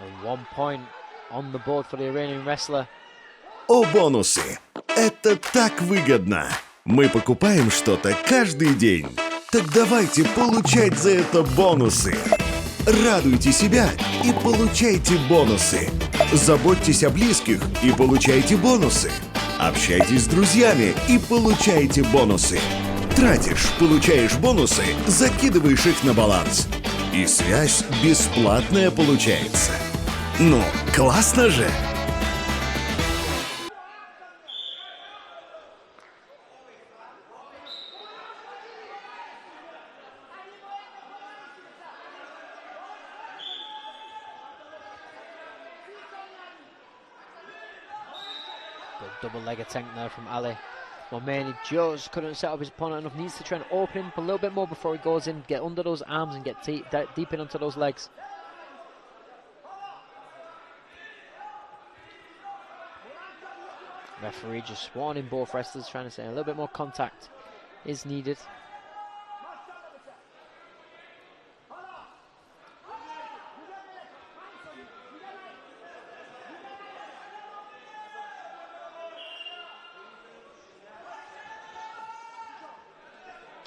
And 1 point on the board for the Iranian wrestler. О, бонусы! Это так выгодно! Мы покупаем что-то каждый день. Так давайте получать за это бонусы. Радуйте себя и получайте бонусы. Заботьтесь о близких и получайте бонусы. Общайтесь с друзьями и получайте бонусы. Тратишь, получаешь бонусы, закидываешь их на баланс. И связь бесплатная получается. Ну, классно же! Double leg attempt there from Ali. Momeni just couldn't set up his opponent enough. Needs to try and open him up a little bit more before he goes in. Get under those arms and get deep in onto those legs. Referee just warning both wrestlers, trying to say a little bit more contact is needed.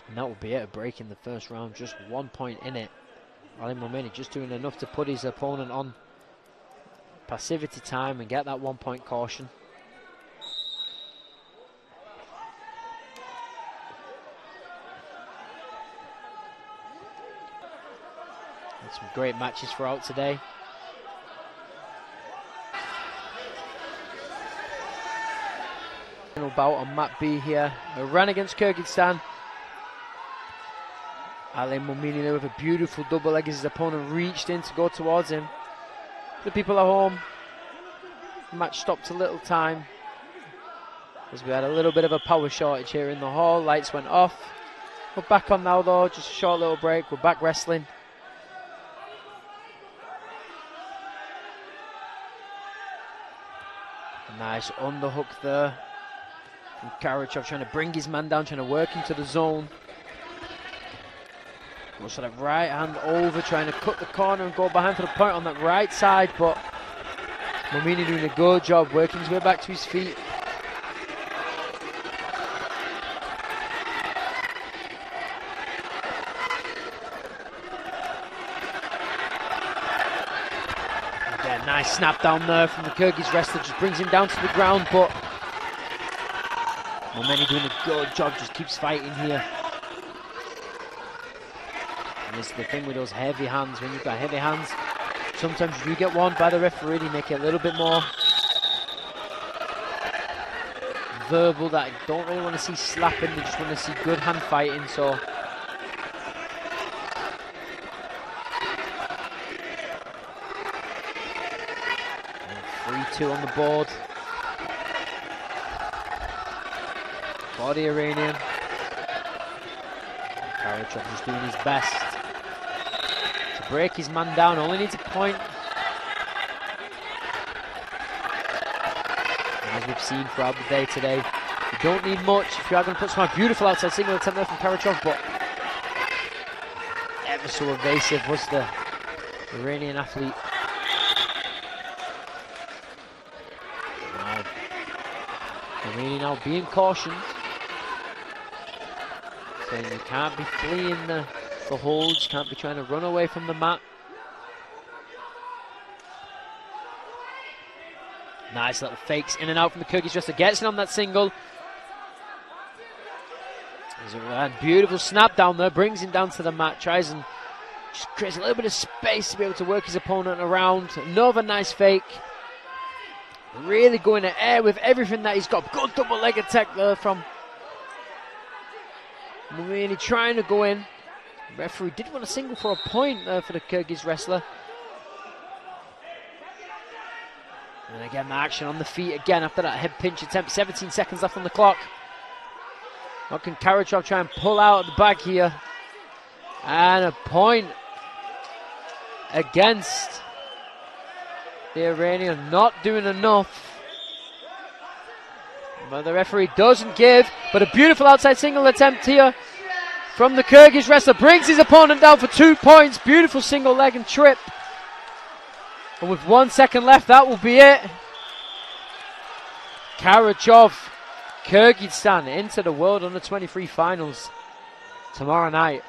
And that will be it, a break in the first round, just 1 point in it. Ali Momeni just doing enough to put his opponent on passivity time and get that 1 point caution. And some great matches throughout today. Final bout on Mat B here. Iran against Kyrgyzstan. Ali Momeni there with a beautiful double leg as his opponent reached in to go towards him. The people at home, the match stopped a little time as we had a little bit of a power shortage here in the hall. Lights went off. We're back on now though, just a short little break. We're back wrestling. Nice underhook there from Karachov, trying to bring his man down, trying to work into the zone. Goes for that right hand over, trying to cut the corner and go behind for the point on that right side, but Momeni doing a good job working his way back to his feet. Again, nice snap down there from the Kyrgyz wrestler, just brings him down to the ground, but Momeni doing a good job, just keeps fighting here. This is the thing with those heavy hands. When you've got heavy hands, sometimes you do get warned by the referee to make it a little bit more verbal, that I don't really want to see slapping, they just want to see good hand fighting. So 3-2 on the board for the Iranian. Karachov just doing his best to break his man down, only needs a point. And as we've seen throughout the day today, you don't need much if you are going to put some beautiful outside single attempt there from Karachov, but ever so evasive was the Iranian athlete. Now, Iranian now being cautioned, saying you can't be fleeing the holds, can't be trying to run away from the mat. Nice little fakes in and out from the Kyrgyz wrestler, gets in on that single. There's a beautiful snap down there, brings him down to the mat, tries and just creates a little bit of space to be able to work his opponent around. Another nice fake. Really going to air with everything that he's got. Good double leg attack there from Momeni, trying to go in. Referee did want a single for a point there for the Kyrgyz wrestler. And again, the action on the feet again after that head pinch attempt. 17 seconds left on the clock. What can Karachov try and pull out at the back here? And a point against the Iranian, not doing enough. But the referee doesn't give. But a beautiful outside single attempt here from the Kyrgyz wrestler. Brings his opponent down for 2 points. Beautiful single leg and trip. And with 1 second left, that will be it. Karachov, Kyrgyzstan into the World Under-23 finals tomorrow night.